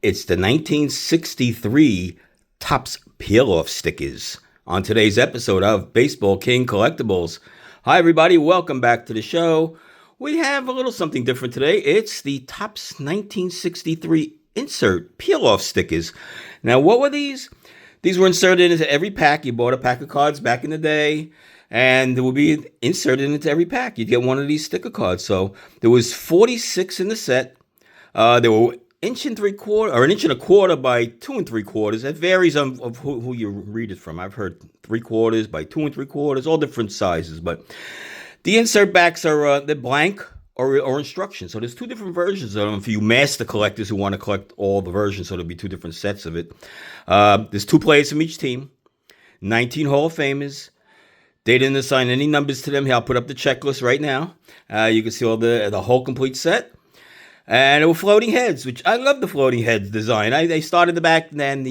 It's the 1963 Topps Peel-Off Stickers on today's episode of Baseball King Collectibles. Hi, everybody. Welcome back to the show. We have a little something different today. It's the Topps 1963 Insert Peel-Off Stickers. Now, what were these? These were inserted into every pack. You bought a pack of cards back in the day, and they would be inserted into every pack. You'd get one of these sticker cards. So there was 46 in the set. They were inch and 3/4 or an inch and a quarter by 2 3/4. It varies of who you read it from. I've heard 3/4 by 2 3/4, all different sizes. But the insert backs are they're blank or instructions. So there's two different versions of them for you master collectors who want to collect all the versions. So there'll be two different sets of it. There's 2 players from each team, 19 Hall of Famers. They didn't assign any numbers to them. Here, I'll put up the checklist right now. You can see all the whole complete set. And it were floating heads, which I love the floating heads design. They started the back then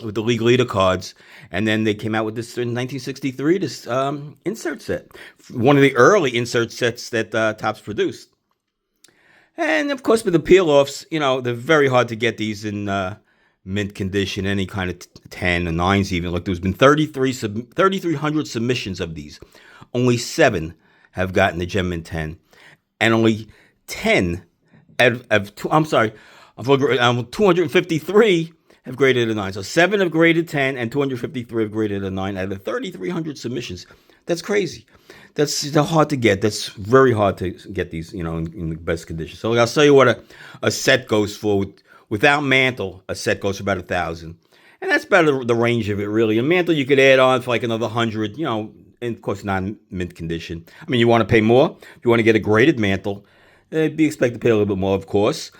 with the league leader cards, and then they came out with this in 1963, this insert set, one of the early insert sets that Topps produced. And of course, with the peel-offs, they're very hard to get these in mint condition, any kind of 10 or 9s even. Like there's been 3,300 submissions of these. Only 7 have gotten the Gem Mint 10, and only 10. 253 have graded a 9. So 7 have graded 10 and 253 have graded a 9 out of 3,300 submissions. That's crazy. That's hard to get. That's very hard to get these, in the best condition. So I'll tell you what a set goes for. Without Mantle, a set goes for about 1,000. And that's about the range of it, really. And Mantle, you could add on for like another 100, and of course, non-mint condition. I mean, you want to pay more? If you want to get a graded Mantle, be expected to pay a little bit more, of course.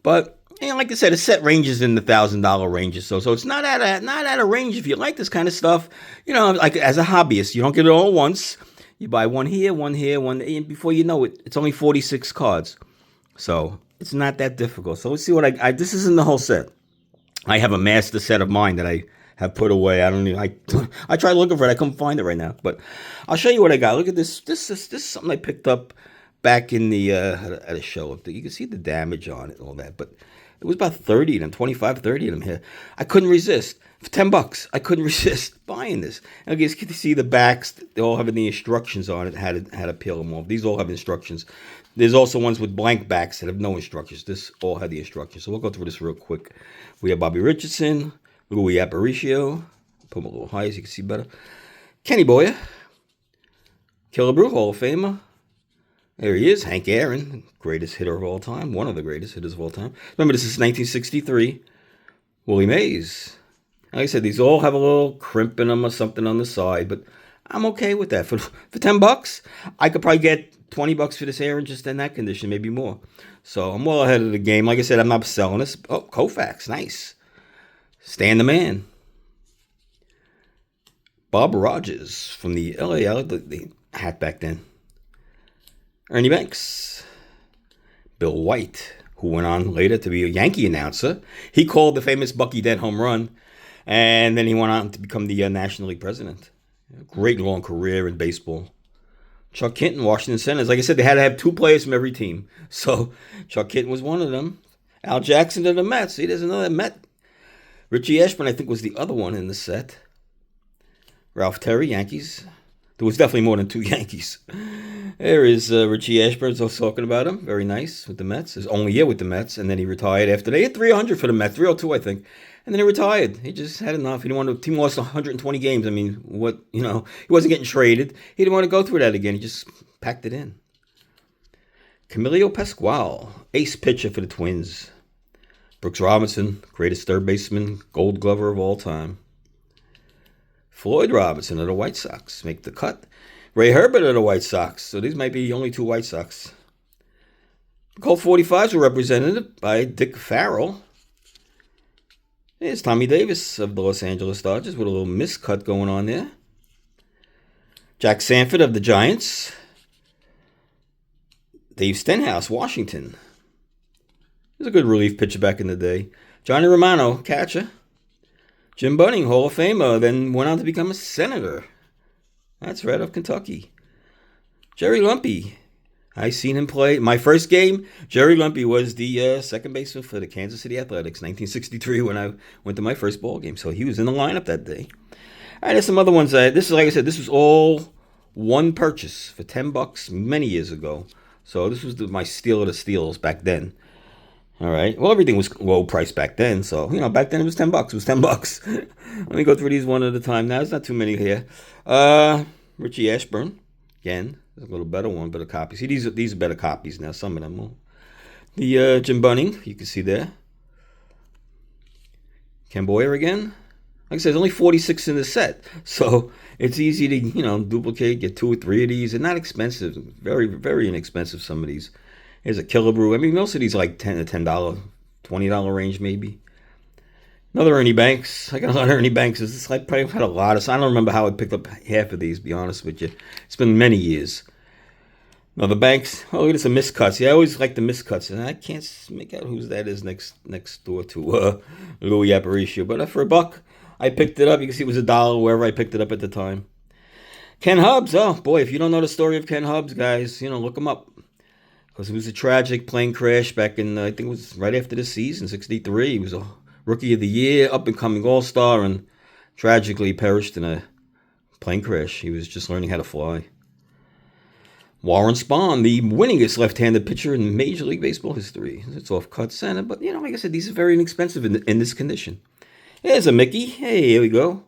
But like I said, a set ranges in the $1,000 range or so. So it's not out of range if you like this kind of stuff. Like as a hobbyist, you don't get it all at once. You buy one here, one here, one, and before you know it, it's only 46 cards. So it's not that difficult. So let's see what this isn't the whole set. I have a master set of mine that I have put away. I tried looking for it. I couldn't find it right now. But I'll show you what I got. Look at this. This is something I picked up back in the at a show. You can see the damage on it and all that, but it was about 30 of them, 25, 30 of them here. I couldn't resist. For $10, I couldn't resist buying this. And you can see the backs. They all have the instructions on it, how to peel them off. These all have instructions. There's also ones with blank backs that have no instructions. This all had the instructions. So we'll go through this real quick. We have Bobby Richardson, Louis Aparicio. Put them a little high so you can see better. Kenny Boyer, Killebrew, Hall of Famer. There he is, Hank Aaron, greatest hitter of all time, one of the greatest hitters of all time. Remember, this is 1963. Willie Mays. Like I said, these all have a little crimp in them or something on the side, but I'm okay with that. For $10, I could probably get $20 for this Aaron just in that condition, maybe more. So I'm well ahead of the game. Like I said, I'm not selling this. Oh, Koufax, nice. Stan the Man. Bob Rogers from the LA, I like the hat back then. Ernie Banks, Bill White, who went on later to be a Yankee announcer. He called the famous Bucky Dent home run, and then he went on to become the National League president. Great long career in baseball. Chuck Hinton, Washington Senators. Like I said, they had to have 2 players from every team. So Chuck Hinton was one of them. Al Jackson to the Mets. See, there's another Met. Richie Ashburn, I think, was the other one in the set. Ralph Terry, Yankees. There was definitely more than 2 Yankees. There is Richie Ashburn. I was talking about him. Very nice with the Mets. His only year with the Mets. And then he retired after. They hit 300 for the Mets. 302, I think. And then he retired. He just had enough. He didn't want to. The team lost 120 games. I mean, he wasn't getting traded. He didn't want to go through that again. He just packed it in. Camilo Pascual, ace pitcher for the Twins. Brooks Robinson, greatest third baseman, Gold Glover of all time. Floyd Robinson of the White Sox make the cut. Ray Herbert of the White Sox. So these might be the only 2 White Sox. The Colt 45s were represented by Dick Farrell. There's Tommy Davis of the Los Angeles Dodgers with a little miscut going on there. Jack Sanford of the Giants. Dave Stenhouse, Washington. He was a good relief pitcher back in the day. Johnny Romano, catcher. Jim Bunning, Hall of Famer, then went on to become a senator. That's right, of Kentucky. Jerry Lumpy, I seen him play. My first game, Jerry Lumpy was the second baseman for the Kansas City Athletics, 1963, when I went to my first ball game. So he was in the lineup that day. All right, there's some other ones. This is, like I said, this was all one purchase for $10 many years ago. So this was my steal of the steals back then. All right. Well, everything was low price back then. So, back then it was $10. It was $10. Let me go through these one at a time. Now, there's not too many here. Richie Ashburn. Again, there's a little better one, better copy. See, these are better copies now. Some of them will. The Jim Bunning, you can see there. Ken Boyer again. Like I said, there's only 46 in the set. So it's easy to, duplicate, get 2 or 3 of these. They're not expensive. Very, very inexpensive, some of these. Here's a Killebrew. I mean, most of these are like $10, $20 range maybe. Another Ernie Banks. I got a lot of Ernie Banks. It's like probably had a lot of. I don't remember how I picked up half of these, to be honest with you. It's been many years. Another Banks. Oh, look at some miscuts. Yeah, I always like the miscuts, and I can't make out whose that is next door to Louis Aparicio. But for $1, I picked it up. You can see it was $1 wherever I picked it up at the time. Ken Hubbs. Oh boy, if you don't know the story of Ken Hubbs, guys, look him up. Because it was a tragic plane crash back in, I think it was right after the season, 63. He was a Rookie of the Year, up-and-coming all-star, and tragically perished in a plane crash. He was just learning how to fly. Warren Spahn, the winningest left-handed pitcher in Major League Baseball history. It's off-cut center, but, like I said, these are very inexpensive in this condition. Here's a Mickey. Hey, here we go.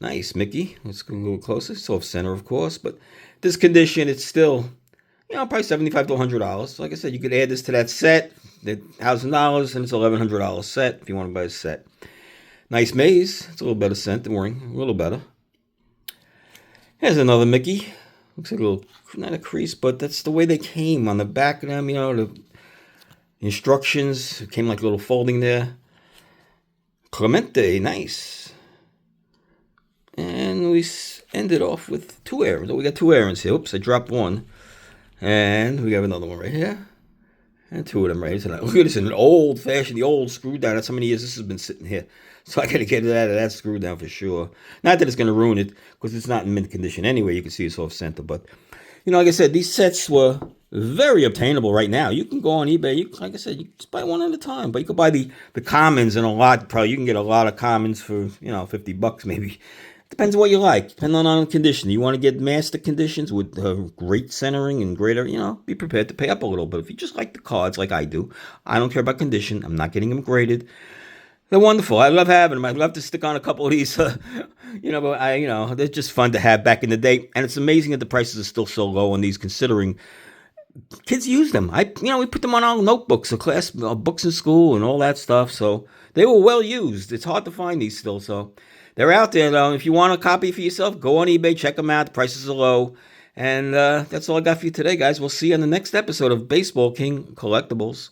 Nice, Mickey. Let's go a little closer. It's off-center, of course, but this condition, it's still... probably $75 to $100. Like I said, you could add this to that set, the $1,000, and it's $1,100 set if you want to buy a set. Nice maze. It's a little better scent than Ring. A little better. Here's another Mickey. Looks like a little, not a crease, but that's the way they came on the back of them. The instructions came like a little folding there. Clemente, nice. And we ended off with 2 errands. Oh, we got 2 errands here. Oops, I dropped one. And we have another one right here. And 2 of them right here tonight. Look at this, an old-fashioned, the old screw down. That's how many years this has been sitting here. So I got to get it out of that screw down for sure. Not that it's going to ruin it, because it's not in mint condition anyway. You can see it's off-center. But, like I said, these sets were very obtainable right now. You can go on eBay. Like I said, you just buy one at a time. But you can buy the commons and a lot. Probably you can get a lot of commons for, $50 maybe. Depends on what you like, depending on the condition. You want to get master conditions with great centering and greater, be prepared to pay up a little. But if you just like the cards like I do, I don't care about condition. I'm not getting them graded. They're wonderful. I love having them. I'd love to stick on a couple of these, but they're just fun to have back in the day. And it's amazing that the prices are still so low on these, considering kids use them. We put them on our notebooks, or class books in school, and all that stuff. So they were well used. It's hard to find these still. So they're out there, though. If you want a copy for yourself, go on eBay, check them out. The prices are low. And that's all I got for you today, guys. We'll see you on the next episode of Baseball King Collectibles.